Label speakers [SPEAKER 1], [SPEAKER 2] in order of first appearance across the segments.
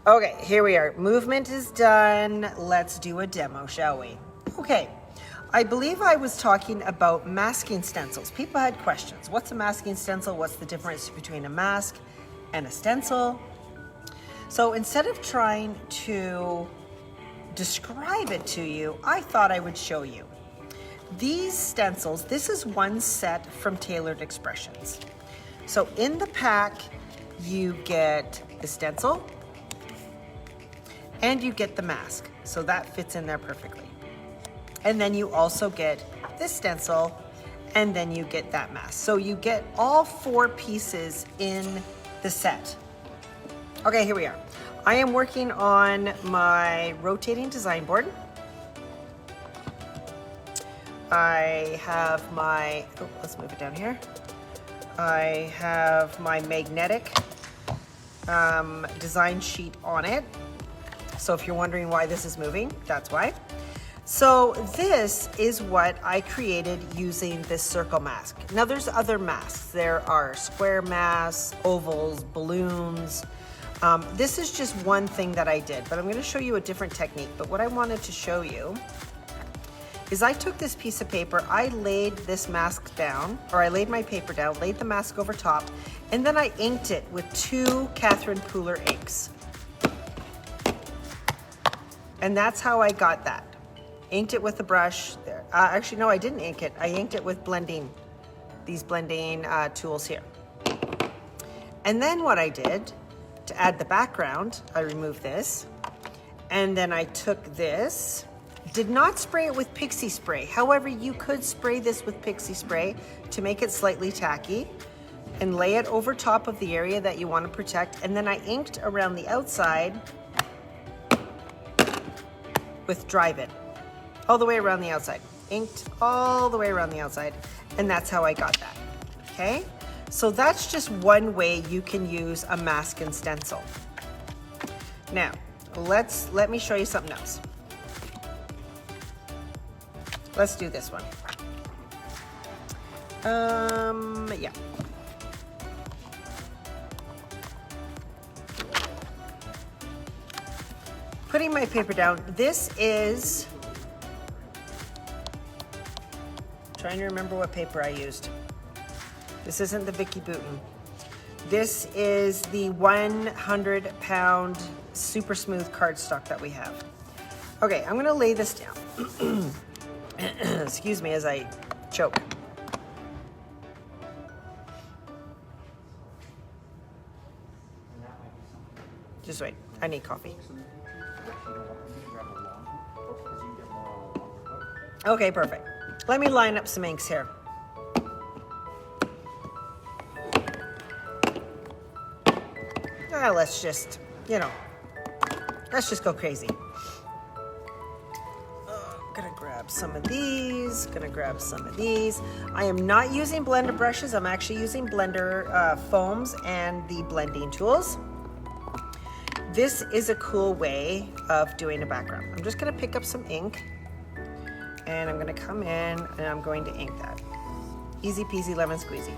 [SPEAKER 1] Okay, here we are. Movement is done. Let's do a demo, shall we? Okay, I believe I was talking about masking stencils. People had questions. What's a masking stencil? What's the difference between a mask and a stencil? So instead of trying to describe it to you, I thought I would show you. These stencils, this is one set from Tailored Expressions. So in the pack, you get the stencil and you get the mask. So that fits in there perfectly. And then you also get this stencil and then you get that mask. So you get all 4 pieces in the set. Okay, here we are. I am working on my rotating design board. I have my, let's move it down here. I have my magnetic design sheet on it. So if you're wondering why this is moving, that's why. So this is what I created using this circle mask. Now there's other masks. There are square masks, ovals, balloons. This is just one thing that I did, but I'm gonna show you a different technique. But what I wanted to show you is I took this piece of paper, I laid this mask down, or I laid my paper down, laid the mask over top, and then I inked it with 2 Catherine Pooler inks. And that's how I got that. Inked it with a brush. There. Actually, no, I didn't ink it. I inked it with blending, these blending tools here. And then what I did, to add the background, I removed this. And then I took this, did not spray it with pixie spray. However, you could spray this with pixie spray to make it slightly tacky and lay it over top of the area that you want to protect. And then I inked around the outside with Drive It, all the way around the outside. Inked all the way around the outside, and that's how I got that, okay? So that's just one way you can use a mask and stencil. Now, let me show you something else. Let's do this one. Yeah. Putting my paper down, this is, trying to remember what paper I used. This isn't the Vicky Bouton. This is the 100-pound super smooth cardstock that we have. Okay, I'm gonna lay this down. Excuse me as I choke. Just wait, I need coffee. Okay, perfect. Let me line up some inks here. Let's just, let's just go crazy. Gonna grab some of these, gonna grab some of these. I am not using blender brushes. I'm actually using blender foams and the blending tools. This is a cool way of doing a background. I'm just gonna pick up some ink and I'm gonna come in and I'm going to ink that. Easy peasy lemon squeezy.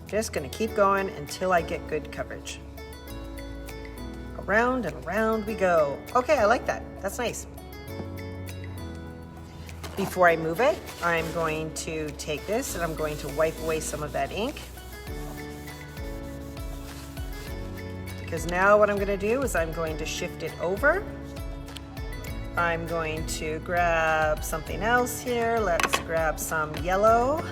[SPEAKER 1] Just gonna keep going until I get good coverage. Around and around we go. Okay, I like that. That's nice. Before I move it, I'm going to take this and I'm going to wipe away some of that ink. Because now what I'm gonna do is I'm going to shift it over. I'm going to grab something else here. Let's grab some yellow.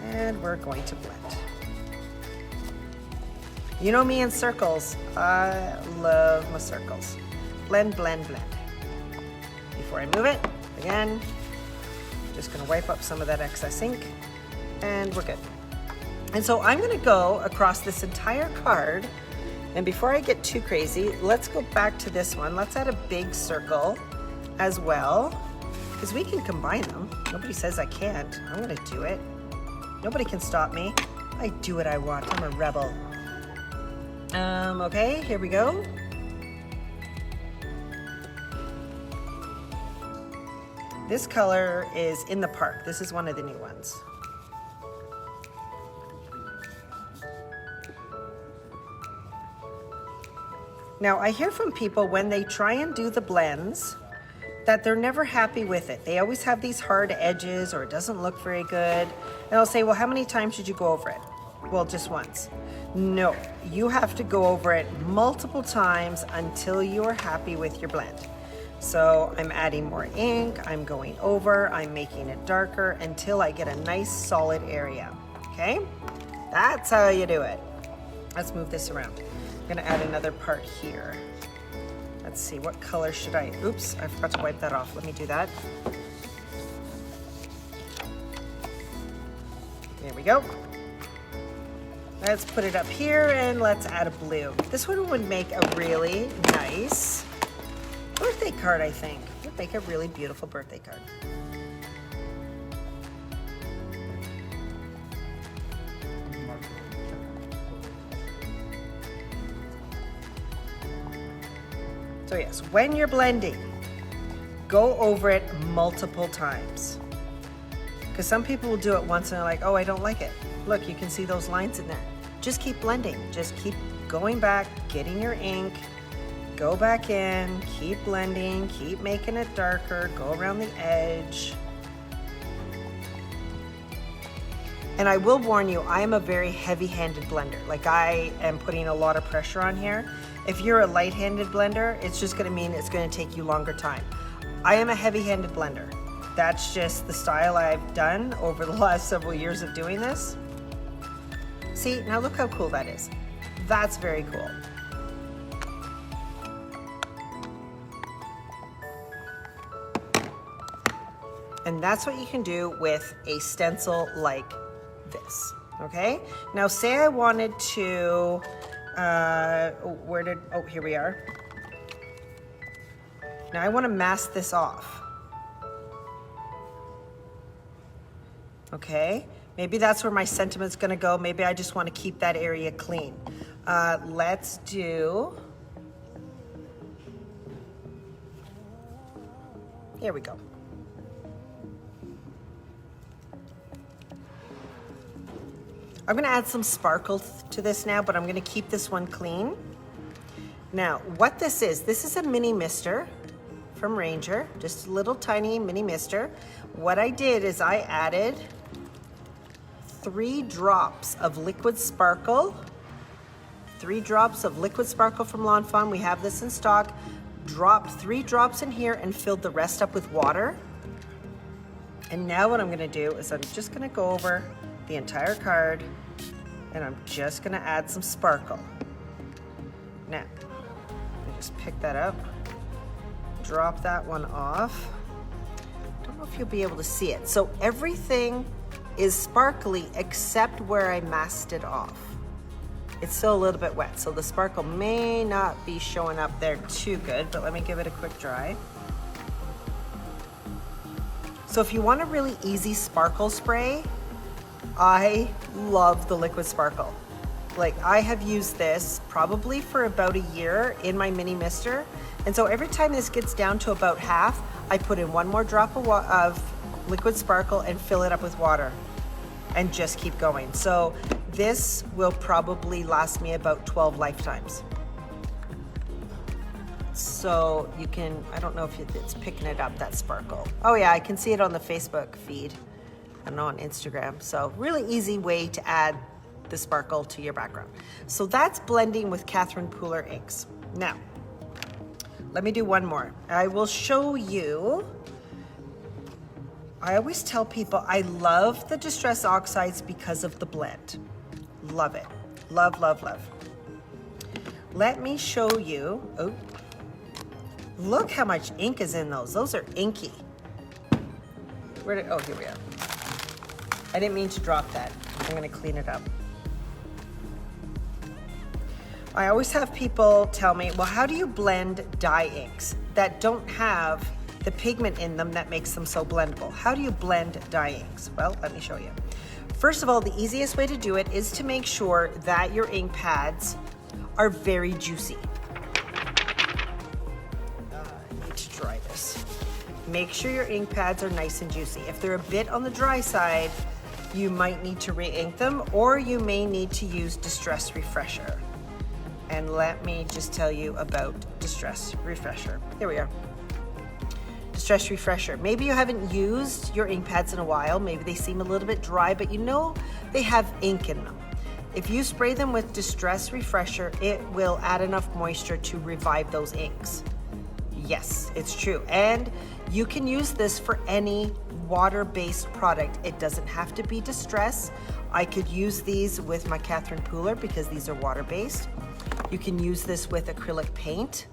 [SPEAKER 1] And we're going to blend. You know me in circles. I love my circles. Blend, blend, blend. Before I move it, again, just gonna wipe up some of that excess ink and we're good. And so I'm gonna go across this entire card, and before I get too crazy, let's go back to this one. Let's add a big circle as well, because we can combine them. Nobody says I can't. I'm gonna do it. Nobody can stop me. I do what I want. I'm a rebel. Okay, here we go. This color is In the Park. This is one of the new ones. Now, I hear from people when they try and do the blends that they're never happy with it. They always have these hard edges or it doesn't look very good. And I'll say, well, how many times did you go over it? Well, just once. No, you have to go over it multiple times until you are happy with your blend. So I'm adding more ink, I'm going over, I'm making it darker until I get a nice solid area, okay? That's how you do it. Let's move this around. I'm gonna add another part here. Let's see, what color should I, oops, I forgot to wipe that off. Let me do that. There we go. Let's put it up here and let's add a blue. This one would make a really nice birthday card, I think. It would make a really beautiful birthday card. So yes, when you're blending, go over it multiple times. Because some people will do it once and they're like, oh, I don't like it. Look, you can see those lines in there. Just keep blending. Just keep going back, getting your ink, go back in, keep blending, keep making it darker, go around the edge. And I will warn you, I am a very heavy-handed blender. Like I am putting a lot of pressure on here. If you're a light-handed blender, it's just gonna mean it's gonna take you longer time. I am a heavy-handed blender. That's just the style I've done over the last several years of doing this. See, now look how cool that is. That's very cool. And that's what you can do with a stencil like this, okay? Now say I wanted to, here we are. Now I wanna mask this off. Okay, maybe that's where my sentiment's gonna go. Maybe I just wanna keep that area clean. Let's do, here we go. I'm gonna add some sparkle to this now, but I'm gonna keep this one clean. Now, what this is a mini mister from Ranger, just a little tiny mini mister. What I did is I added 3 drops of liquid sparkle. 3 drops of liquid sparkle from Lawn Fawn. We have this in stock. Dropped 3 drops in here and filled the rest up with water. And now what I'm gonna do is I'm just gonna go over the entire card and I'm just gonna add some sparkle. Now, let me just pick that up, drop that one off. Don't know if you'll be able to see it. So everything is sparkly except where I masked it off. It's still a little bit wet, so the sparkle may not be showing up there too good, but let me give it a quick dry. So if you want a really easy sparkle spray, I love the liquid sparkle. Like I have used this probably for about a year in my mini mister. And so every time this gets down to about half, I put in 1 more drop of liquid sparkle and fill it up with water and just keep going. So this will probably last me about 12 lifetimes. So you can, I don't know if it's picking it up, that sparkle. Oh yeah, I can see it on the Facebook feed and on Instagram. So really easy way to add the sparkle to your background. So that's blending with Catherine Pooler inks. Now, let me do one more. I will show you, I always tell people I love the Distress Oxides because of the blend. Love it. Love, love, love. Let me show you, oh, look how much ink is in those. Those are inky. Where did, oh, here we are. I didn't mean to drop that. I'm gonna clean it up. I always have people tell me, well, how do you blend dye inks that don't have the pigment in them that makes them so blendable? How do you blend dye inks? Well, let me show you. First of all, the easiest way to do it is to make sure that your ink pads are very juicy. I need to dry this. Make sure your ink pads are nice and juicy. If they're a bit on the dry side, you might need to re-ink them, or you may need to use Distress Refresher. And let me just tell you about Distress Refresher. Here we are. Distress Refresher. Maybe you haven't used your ink pads in a while. Maybe they seem a little bit dry, but you know they have ink in them. If you spray them with Distress Refresher, it will add enough moisture to revive those inks. Yes, it's true. And you can use this for any water-based product. It doesn't have to be Distress. I could use these with my Catherine Pooler because these are water-based. You can use this with acrylic paint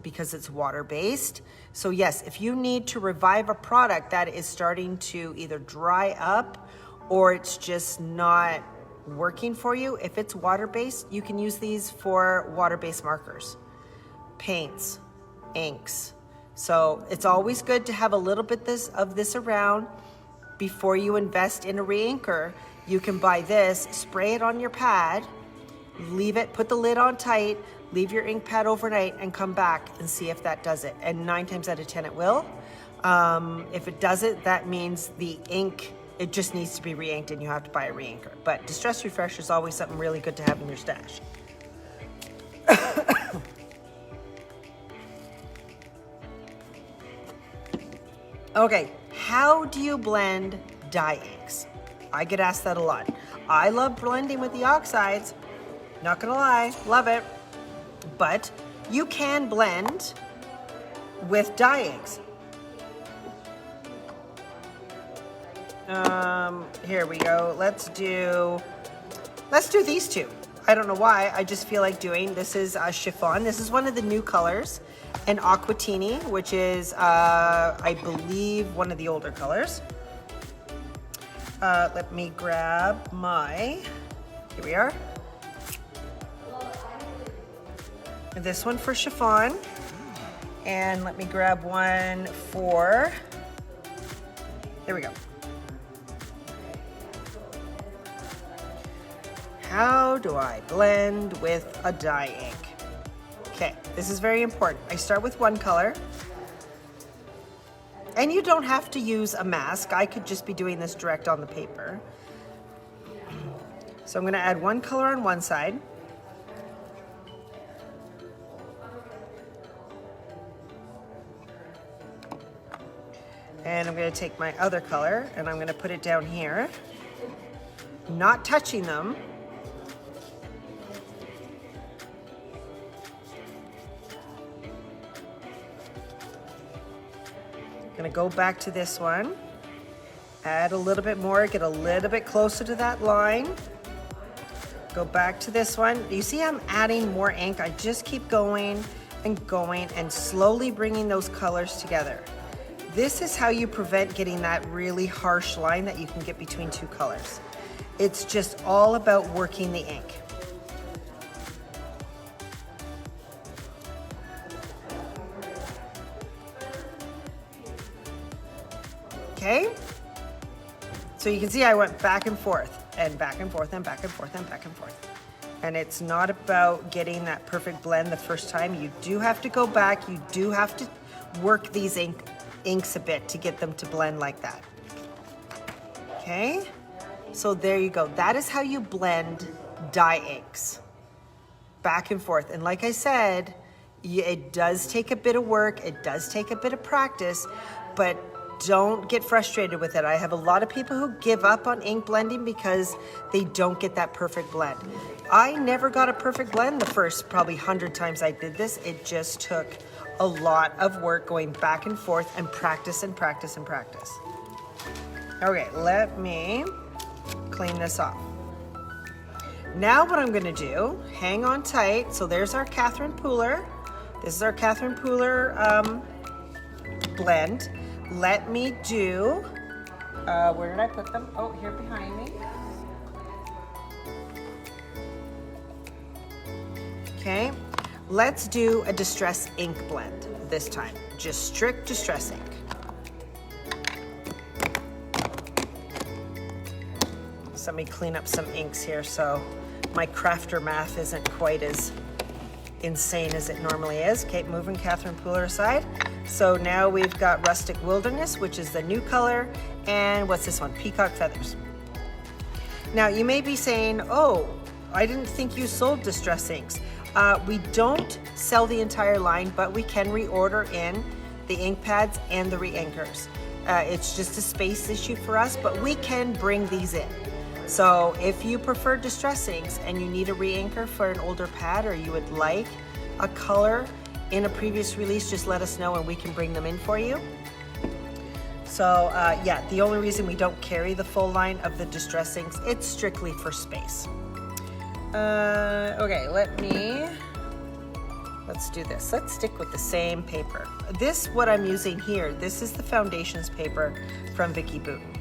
[SPEAKER 1] because it's water-based. So yes, if you need to revive a product that is starting to either dry up or it's just not working for you, if it's water-based, you can use these for water-based markers, paints, inks. So it's always good to have a little bit of this around before you invest in a re-inker. You can buy this, spray it on your pad, leave it, put the lid on tight, leave your ink pad overnight and come back and see if that does it. And 9 times out of 10 it will. If it doesn't, that means the ink, it just needs to be re-inked and you have to buy a re-inker. But Distress Refresher is always something really good to have in your stash. Okay, how do you blend dye inks? I get asked that a lot. I love blending with the oxides. Not gonna lie, love it. But you can blend with dye inks. Here we go. Let's do these two. I don't know why, I just feel like doing, this is a chiffon. This is one of the new colors, an aquatini, which is, I believe, one of the older colors. Let me grab my, here we are. And this one for chiffon. And let me grab one for, here we go. How do I blend with a dye ink? Okay, this is very important. I start with one color. And you don't have to use a mask. I could just be doing this direct on the paper. So I'm gonna add one color on one side. And I'm gonna take my other color and I'm gonna put it down here, not touching them. Gonna go back to this one, add a little bit more, get a little bit closer to that line. Go back to this one. You see I'm adding more ink. I just keep going and slowly bringing those colors together. This is how you prevent getting that really harsh line that you can get between two colors. It's just all about working the ink. Okay, so you can see I went back and forth and back and forth and back and forth and back and forth. And it's not about getting that perfect blend the first time. You do have to go back. You do have to work these inks a bit to get them to blend like that. Okay, so there you go. That is how you blend dye inks. Back and forth. And like I said, it does take a bit of work. It does take a bit of practice, but don't get frustrated with it. I have a lot of people who give up on ink blending because they don't get that perfect blend. I never got a perfect blend the first probably 100 times I did this. It just took a lot of work going back and forth and practice and practice and practice. Okay, let me clean this off. Now what I'm gonna do, hang on tight. So there's our Catherine Pooler. This is our Catherine Pooler blend. Let me do, where did I put them? Oh, here behind me. Okay, let's do a Distress ink blend this time. Just strict Distress ink. So let me clean up some inks here so my crafter math isn't quite as insane as it normally is. Okay, moving Catherine Pooler aside. So now we've got Rustic Wilderness, which is the new color, and what's this one? Peacock Feathers. Now you may be saying, oh, I didn't think you sold Distress inks. We don't sell the entire line, but we can reorder in the ink pads and the re-inkers. It's just a space issue for us, but we can bring these in. So if you prefer distress inks and you need a re-inker for an older pad, or you would like a color in a previous release, just let us know and we can bring them in for you. So yeah, the only reason we don't carry the full line of the distress inks, it's strictly for space. Okay, let's do this. Let's stick with the same paper. This, what I'm using here, this is the foundations paper from Vicki Boutin.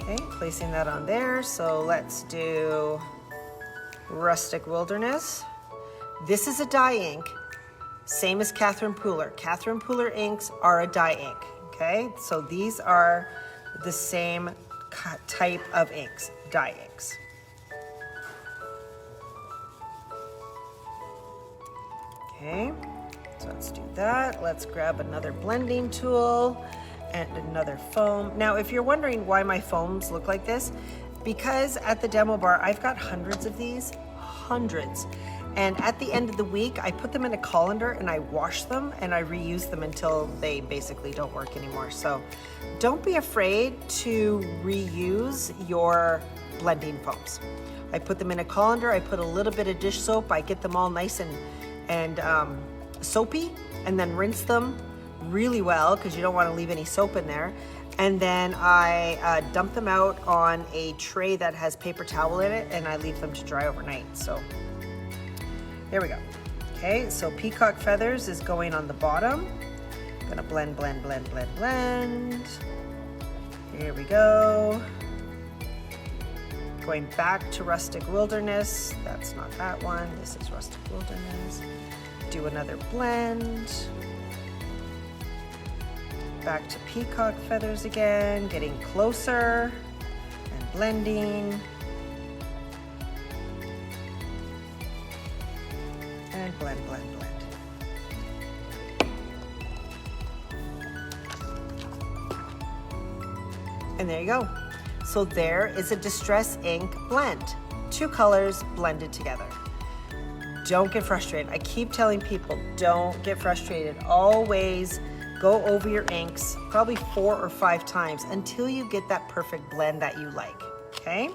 [SPEAKER 1] Okay, placing that on there. So let's do Rustic Wilderness. This is a dye ink, same as Catherine Pooler. Catherine Pooler inks are a dye ink, okay? So these are the same type of inks, dye inks. Okay, so let's do that. Let's grab another blending tool and another foam. Now, if you're wondering why my foams look like this, because at the demo bar, I've got hundreds of these, hundreds. And at the end of the week, I put them in a colander and I wash them and I reuse them until they basically don't work anymore. So don't be afraid to reuse your blending foams. I put them in a colander, I put a little bit of dish soap, I get them all nice and soapy, and then rinse them really well because you don't want to leave any soap in there. And then I dump them out on a tray that has paper towel in it, and I leave them to dry overnight. So here we go. Okay, so peacock feathers is going on the bottom. I'm gonna blend, blend, blend, blend, blend. Here we go. Going back to Rustic Wilderness. That's not that one. This is Rustic Wilderness. Do another blend. Back to peacock feathers again, getting closer and blending. And blend, blend, blend. And there you go. So there is a distress ink blend. 2 colors blended together. Don't get frustrated. I keep telling people, don't get frustrated. Always go over your inks probably 4 or 5 times until you get that perfect blend that you like, okay?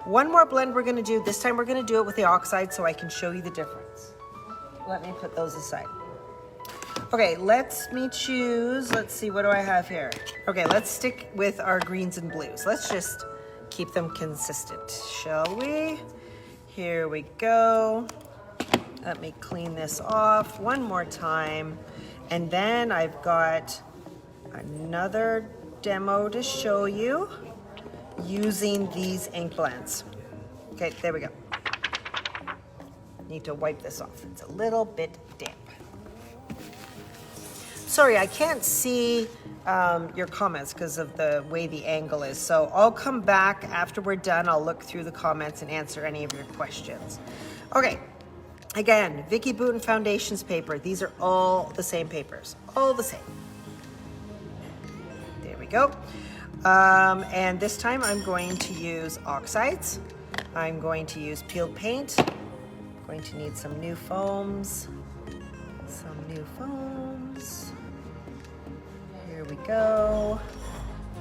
[SPEAKER 1] One more blend we're gonna do. This time we're gonna do it with the oxide so I can show you the difference. Let me put those aside. Okay, let me choose. Let's see, what do I have here? Okay, let's stick with our greens and blues. Let's just keep them consistent, shall we? Here we go. Let me clean this off one more time. And then I've got another demo to show you using these ink blends. Okay, there we go. Need to wipe this off. It's a little bit damp. Sorry, I can't see your comments because of the way the angle is. So I'll come back after we're done. I'll look through the comments and answer any of your questions. Okay, again, Vicki Boutin Foundations paper. These are all the same papers, all the same. There we go. And this time I'm going to use oxides. I'm going to use peeled paint. I'm going to need some new foams. Some new foams. Here we go.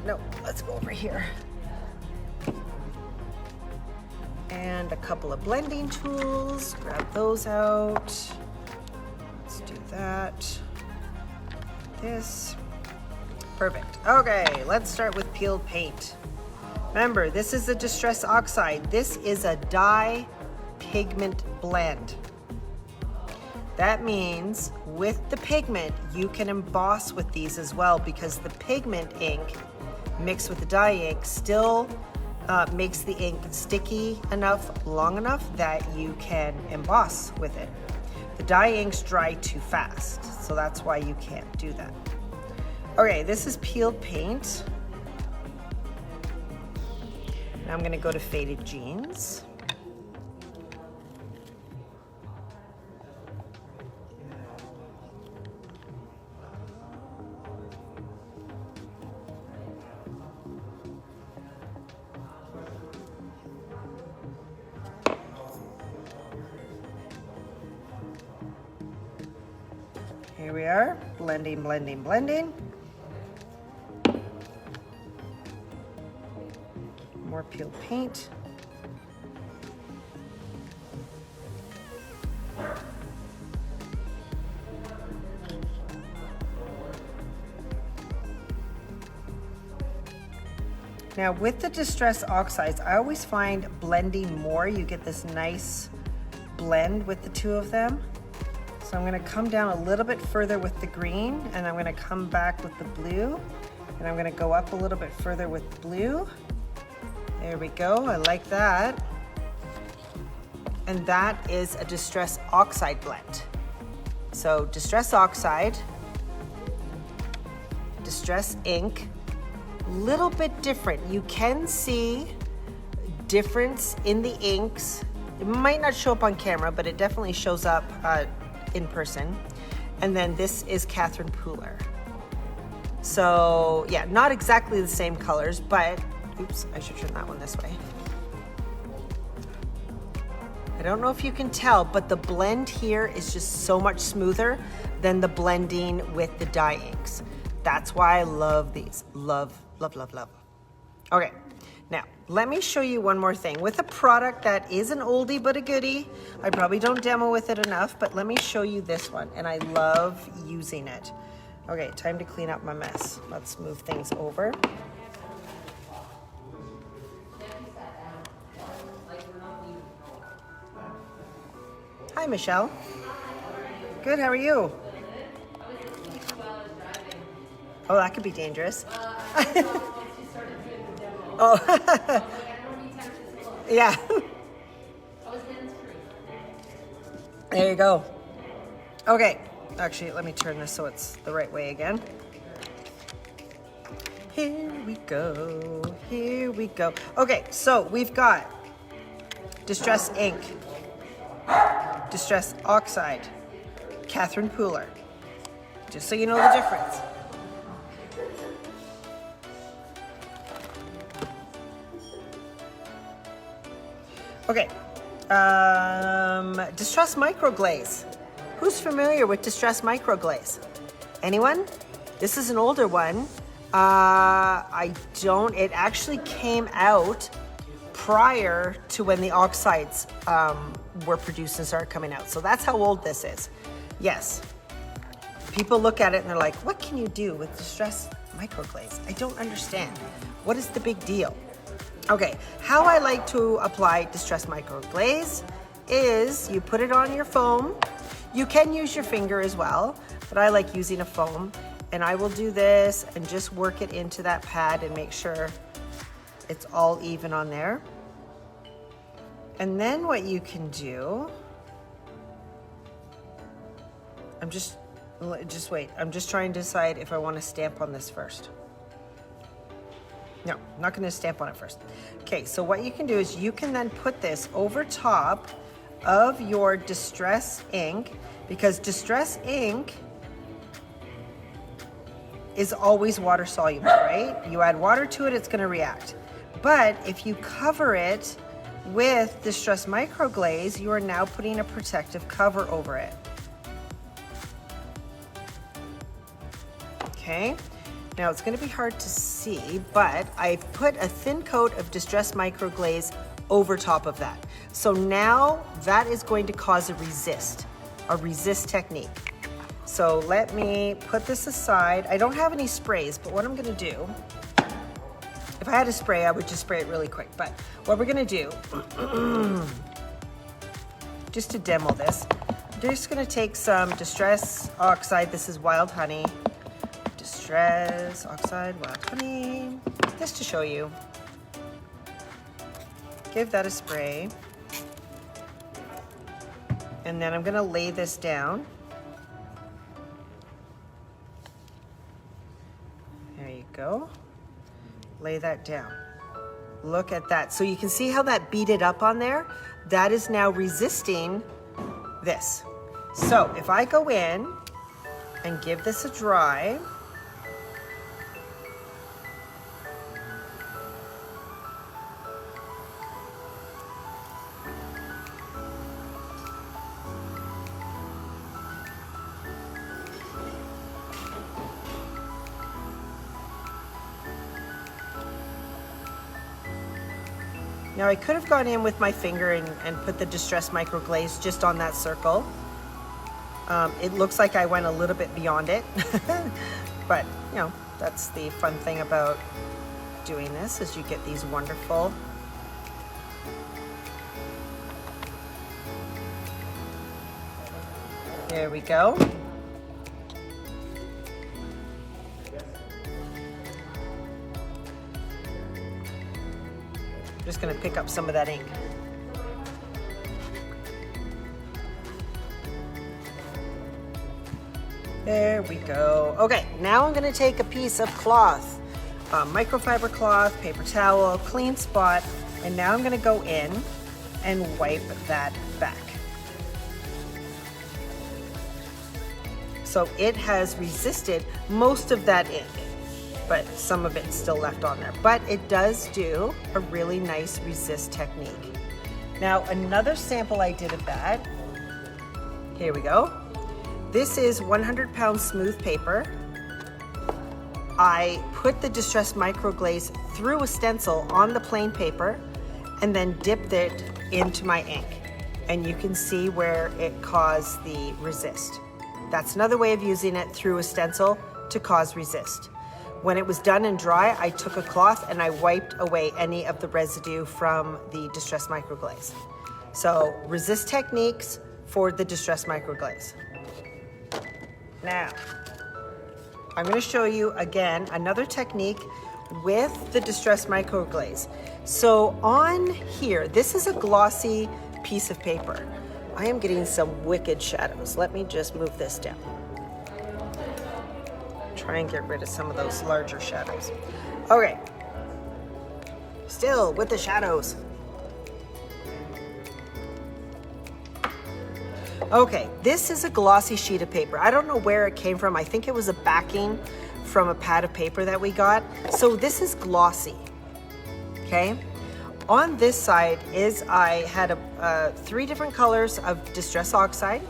[SPEAKER 1] No, let's go over here. And a couple of blending tools. Grab those out. Let's do that. This. Perfect. Okay, let's start with peeled paint. Remember, this is a distress oxide. This is a dye pigment blend. That means with the pigment, you can emboss with these as well because the pigment ink mixed with the dye ink still makes the ink sticky enough, long enough that you can emboss with it. The dye inks dry too fast, so that's why you can't do that. Okay, this is peeled paint. Now I'm gonna go to Faded Jeans. Here we are, blending, blending, blending. More peeled paint. Now with the Distress Oxides, I always find blending more, you get this nice blend with the two of them. So I'm gonna come down a little bit further with the green, and I'm gonna come back with the blue, and I'm gonna go up a little bit further with the blue. There we go, I like that. And that is a Distress Oxide blend. So Distress Oxide, Distress Ink, little bit different. You can see difference in the inks. It might not show up on camera, but it definitely shows up in person. And then this is Catherine Pooler. So yeah, not exactly the same colors, but oops, I should turn that one this way. I don't know if you can tell, but the blend here is just so much smoother than the blending with the dye inks. That's why I love these. Love, love, love, love. Okay, now let me show you one more thing. With a product that is an oldie but a goodie, I probably don't demo with it enough, but let me show you this one, and I love using it. Okay, time to clean up my mess. Let's move things over. Hi, Michelle. Good, how are you? Oh, that could be dangerous. Oh, yeah. There you go. Okay, actually, let me turn this so it's the right way again. Here we go, here we go. Okay, so we've got Distress Ink, Distress Oxide, Catherine Pooler, just so you know the difference. Okay, Distress Microglaze. Who's familiar with Distress Microglaze? Anyone? This is an older one. It actually came out prior to when the oxides were produced and started coming out. So that's how old this is. Yes. People look at it and they're like, what can you do with Distress Microglaze? I don't understand. What is the big deal? Okay, how I like to apply Distress Microglaze is you put it on your foam. You can use your finger as well, but I like using a foam. And I will do this and just work it into that pad and make sure it's all even on there. And then what you can do, just wait. I'm just trying to decide if I want to stamp on this first. No, I'm not going to stamp on it first. Okay, so what you can do is you can then put this over top of your Distress Ink, because Distress Ink is always water soluble, right? You add water to it, it's going to react. But if you cover it with Distress Microglaze, you are now putting a protective cover over it. Okay. Now it's going to be hard to see, but I put a thin coat of Distress Microglaze over top of that. So now that is going to cause a resist technique. So let me put this aside. I don't have any sprays, but what I'm going to do, if I had a spray, I would just spray it really quick. But what we're going to do, just to demo this, I'm just going to take some Distress Oxide. This is Wild Honey. Distress Oxide, Wild Honey, just to show you. Give that a spray. And then I'm gonna lay this down. There you go. Lay that down. Look at that. So you can see how that beaded up on there? That is now resisting this. So if I go in and give this a dry, Now I could have gone in with my finger and put the distress microglaze just on that circle. It looks like I went a little bit beyond it, but you know, that's the fun thing about doing this, is you get these wonderful there we go. I'm just going to pick up some of that ink. There we go. Okay, now I'm going to take a piece of cloth, microfiber cloth, paper towel, clean spot, and now I'm going to go in and wipe that back. So it has resisted most of that ink, but some of it's still left on there. But it does do a really nice resist technique. Now, another sample I did of that, here we go. This is 100-pound smooth paper. I put the distress microglaze through a stencil on the plain paper and then dipped it into my ink. And you can see where it caused the resist. That's another way of using it, through a stencil to cause resist. When it was done and dry, I took a cloth and I wiped away any of the residue from the distress microglaze. So resist techniques for the distress microglaze. Now, I'm going to show you again another technique with the distress microglaze. So on here, this is a glossy piece of paper. I am getting some wicked shadows. Let me just move this down. Try and get rid of some of those larger shadows. Okay, still with the shadows. Okay, this is a glossy sheet of paper. I don't know where it came from. I think it was a backing from a pad of paper that we got. So this is glossy, okay? On this side is, I had 3 different colors of Distress Oxide,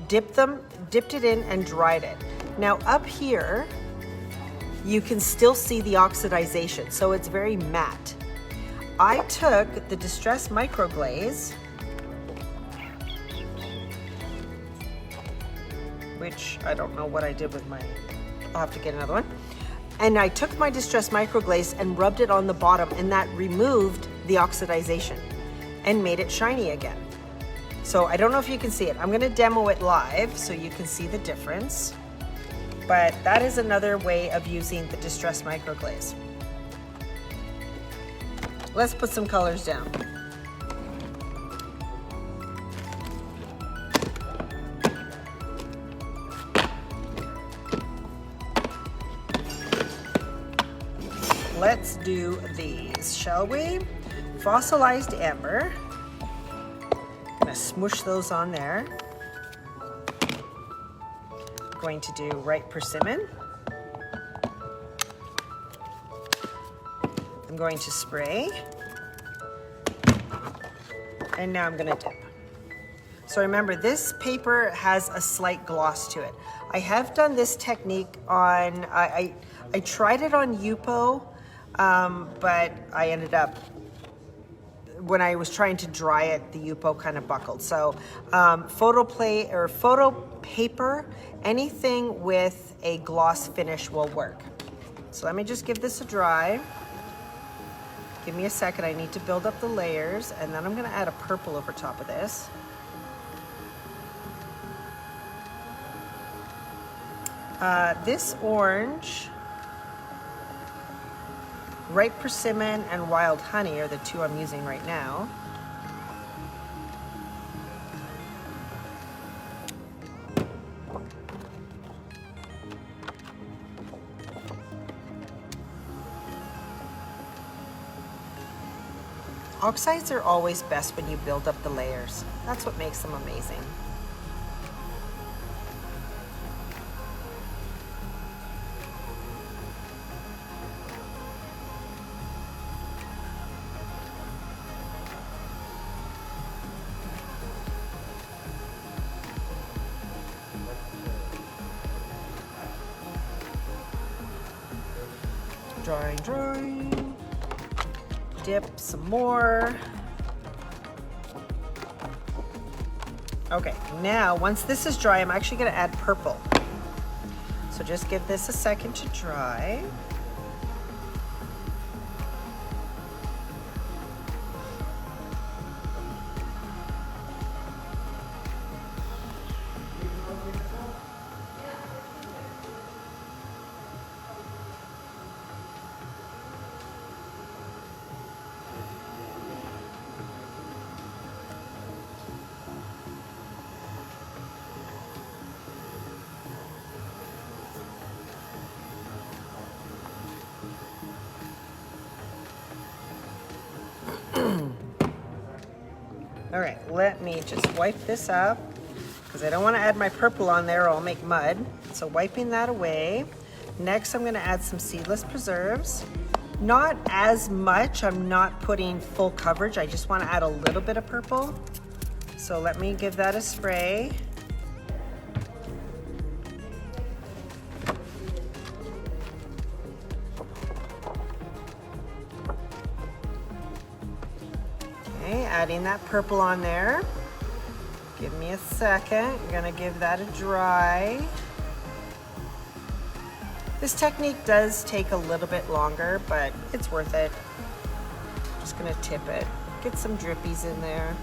[SPEAKER 1] dipped it in and dried it. Now up here, you can still see the oxidization, so it's very matte. I took the Distress Microglaze, which I don't know what I did with my, I'll have to get another one. And I took my Distress Microglaze and rubbed it on the bottom, and that removed the oxidization and made it shiny again. So I don't know if you can see it. I'm going to demo it live so you can see the difference. But that is another way of using the Distress Microglaze. Let's put some colors down. Let's do these, shall we? Fossilized amber. I'm gonna smoosh those on there. I'm going to do ripe persimmon. I'm going to spray. And now I'm gonna dip. So remember, this paper has a slight gloss to it. I have done this technique on, I tried it on Yupo, but I ended up, when I was trying to dry it, the Yupo kind of buckled. So photo paper, anything with a gloss finish will work. So let me just give this a dry. Give me a second, I need to build up the layers, and then I'm gonna add a purple over top of this. This orange, ripe persimmon and wild honey are the 2 I'm using right now. Oxides are always best when you build up the layers. That's what makes them amazing. Drying. dip some more. Okay, now once this is dry, I'm actually gonna add purple. So just give this a second to dry. All right, let me just wipe this up because I don't want to add my purple on there or I'll make mud. So wiping that away. Next, I'm going to add some seedless preserves. Not as much, I'm not putting full coverage. I just want to add a little bit of purple. So let me give that a spray. Adding that purple on there. Give me a second. I'm gonna give that a dry. This technique does take a little bit longer, but it's worth it. Just gonna tip it. Get some drippies in there.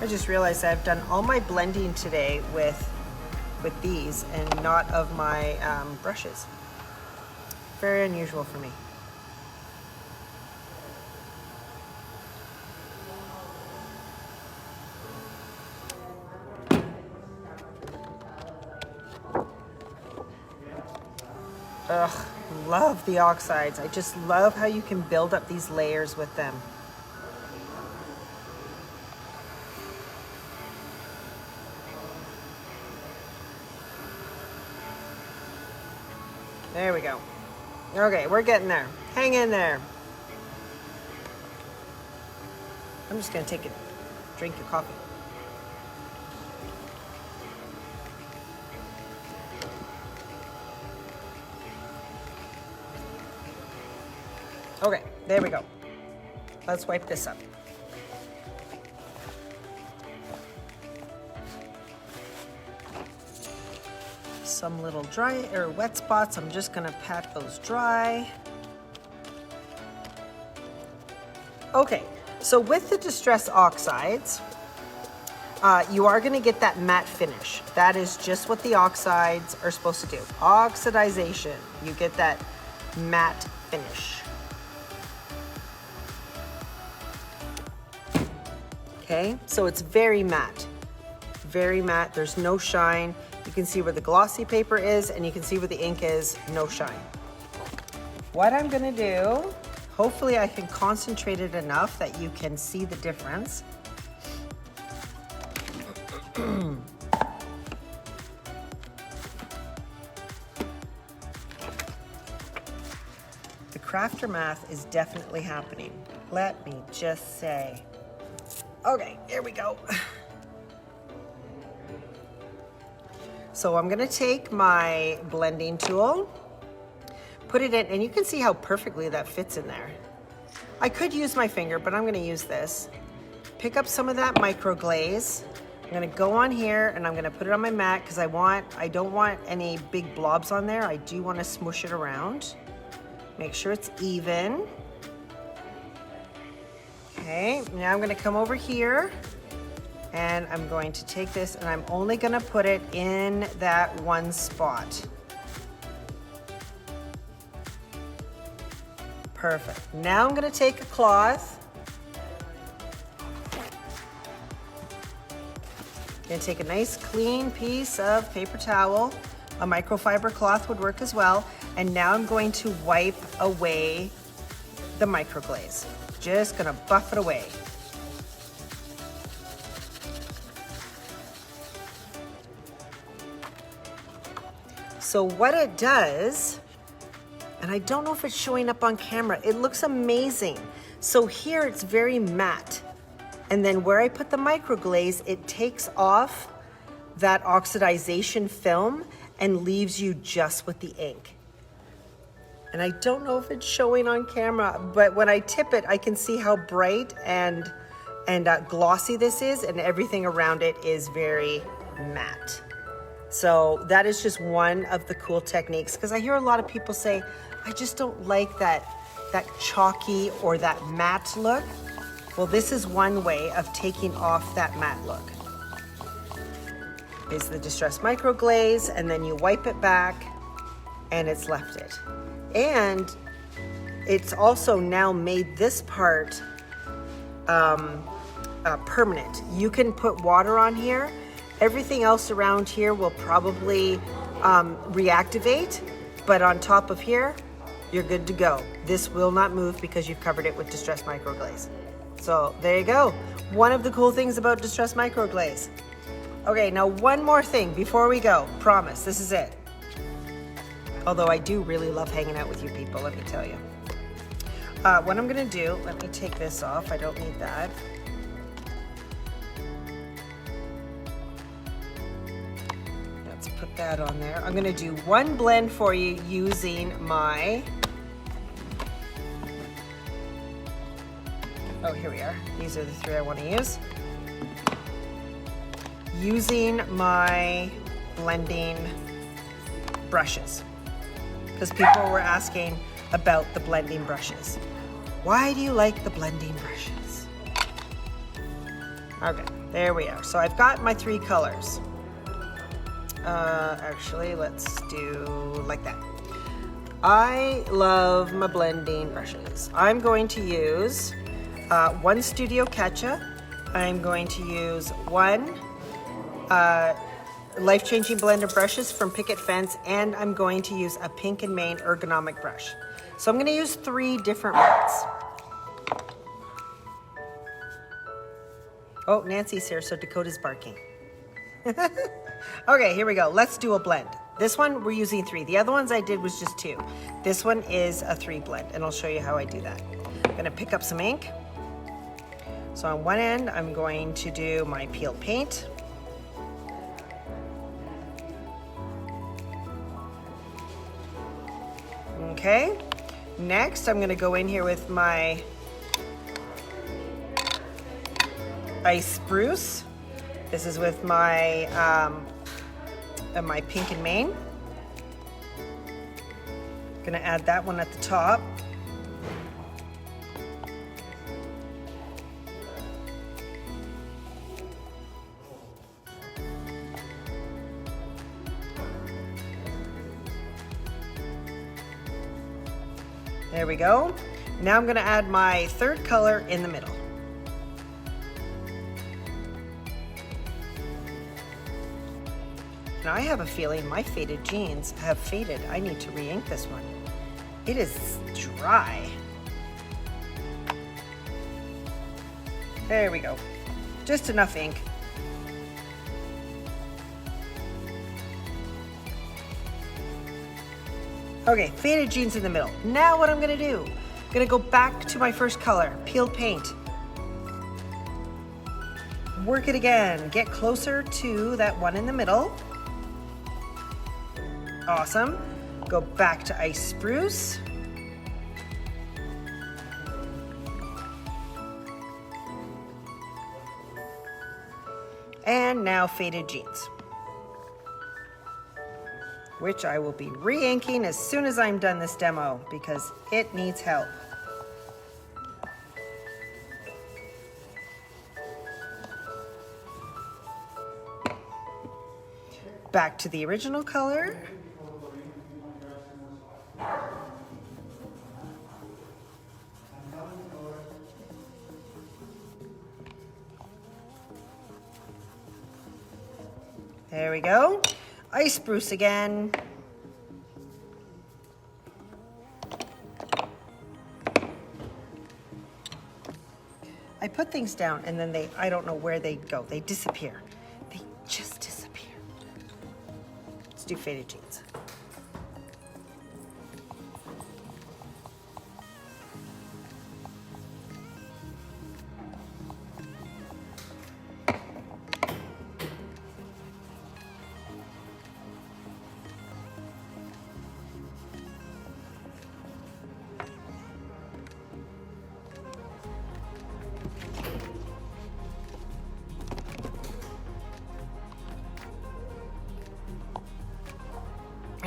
[SPEAKER 1] I just realized I've done all my blending today with these and not of my brushes. Very unusual for me. Ugh, love the oxides. I just love how you can build up these layers with them. There we go. Okay, we're getting there. Hang in there. I'm just gonna take a drink of coffee. Okay, there we go. Let's wipe this up. Some little dry or wet spots, I'm just gonna pat those dry. Okay, so with the Distress Oxides, you are gonna get that matte finish. That is just what the oxides are supposed to do. Oxidization, you get that matte finish. Okay, so it's very matte, there's no shine. You can see where the glossy paper is and you can see where the ink is, no shine. What I'm gonna do, hopefully I can concentrate it enough that you can see the difference. The crafter math is definitely happening. Let me just say. Okay, here we go. So I'm gonna take my blending tool, put it in, and you can see how perfectly that fits in there. I could use my finger, but I'm gonna use this. Pick up some of that micro glaze. I'm gonna go on here and I'm gonna put it on my mat because I don't want any big blobs on there. I do wanna smoosh it around. Make sure it's even. Okay, now I'm gonna come over here and I'm going to take this and I'm only gonna put it in that one spot. Perfect. Now I'm gonna take a cloth. Gonna take a nice clean piece of paper towel. A microfiber cloth would work as well. And now I'm going to wipe away the microglaze. Just gonna buff it away. So what it does, and I don't know if it's showing up on camera, it looks amazing. So here it's very matte. And then where I put the microglaze, it takes off that oxidization film and leaves you just with the ink. And I don't know if it's showing on camera, but when I tip it, I can see how bright and glossy this is, and everything around it is very matte. So that is just one of the cool techniques, because I hear a lot of people say, I just don't like that chalky or that matte look. Well, this is one way of taking off that matte look. Is the Distress Micro Glaze, and then you wipe it back and it's left it. And it's also now made this part permanent. You can put water on here. Everything else around here will probably reactivate, but on top of here, you're good to go. This will not move because you've covered it with Distress Micro Glaze. So there you go. One of the cool things about Distress Micro Glaze. Okay, now one more thing before we go. Promise, this is it. Although I do really love hanging out with you people, let me tell you. What I'm gonna do, let me take this off. I don't need that. Let's put that on there. I'm gonna do one blend for you using my, oh, here we are. These are the three I wanna use. Using my blending brushes. Because people were asking about the blending brushes. Why do you like the blending brushes? Okay, there we are. So I've got my three colors. Actually, let's do like that. I love my blending brushes. I'm going to use one Studio Ketchup. I'm going to use one life-changing blender brushes from Picket Fence, and I'm going to use a Pink and Main ergonomic brush. So I'm going to use three different ones. Oh, Nancy's here, so Dakota's barking. Okay, here we go. Let's do a blend. This one, we're using three. The other ones I did was just two. This one is a three blend, and I'll show you how I do that. I'm going to pick up some ink. So on one end, I'm going to do my peeled paint. Okay, next I'm gonna go in here with my Ice Spruce. This is with my my Pink and Main. Gonna add that one at the top. There we go. Now I'm gonna add my third color in the middle. Now I have a feeling my faded jeans have faded. I need to re-ink this one. It is dry. There we go. Just enough ink. Okay, faded jeans in the middle. Now what I'm gonna do, I'm gonna go back to my first color, peeled paint. Work it again, get closer to that one in the middle. Awesome. Go back to Ice Spruce. And now faded jeans, which I will be re-inking as soon as I'm done this demo because it needs help. Back to the original color. There we go. Ice Spruce again. I put things down and then I don't know where they go. They disappear. They just disappear. Let's do faded jeans.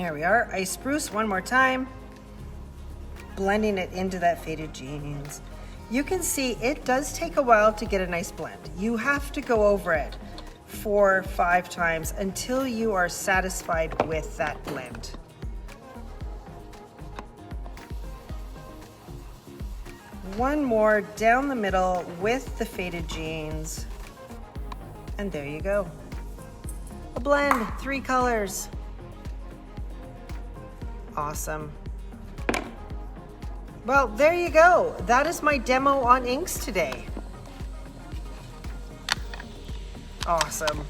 [SPEAKER 1] There we are. Ice spruce one more time. Blending it into that faded jeans. You can see it does take a while to get a nice blend. You have to go over it 4 or 5 times until you are satisfied with that blend. One more down the middle with the faded jeans. And there you go. A blend, 3 colors. Awesome. Well, there you go. That is my demo on inks today. Awesome.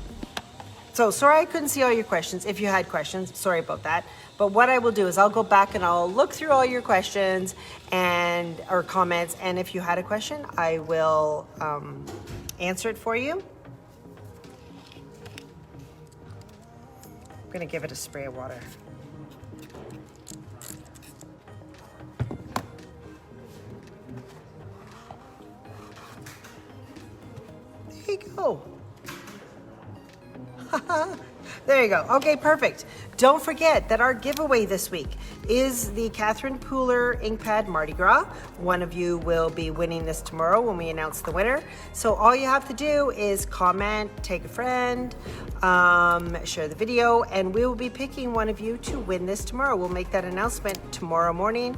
[SPEAKER 1] So sorry I couldn't see all your questions. If you had questions, sorry about that. But what I will do is I'll go back and I'll look through all your questions or comments. And if you had a question, I will answer it for you. I'm gonna give it a spray of water. There you go. There you go. Okay, perfect. Don't forget that our giveaway this week is the Catherine Pooler Ink Pad Mardi Gras. One of you will be winning this tomorrow when we announce the winner. So all you have to do is comment, tag a friend, share the video, and we will be picking one of you to win this tomorrow. We'll make that announcement tomorrow morning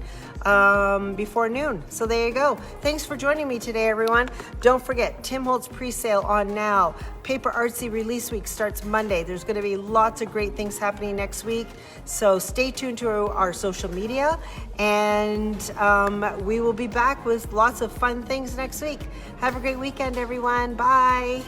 [SPEAKER 1] before noon. So there you go. Thanks for joining me today, everyone. Don't forget, Tim Holtz pre-sale on now. Paper Artsy release week starts Monday. There's going to be lots of great things happening next week. So stay tuned to our social media, and we will be back with lots of fun things next week. Have a great weekend, everyone. Bye.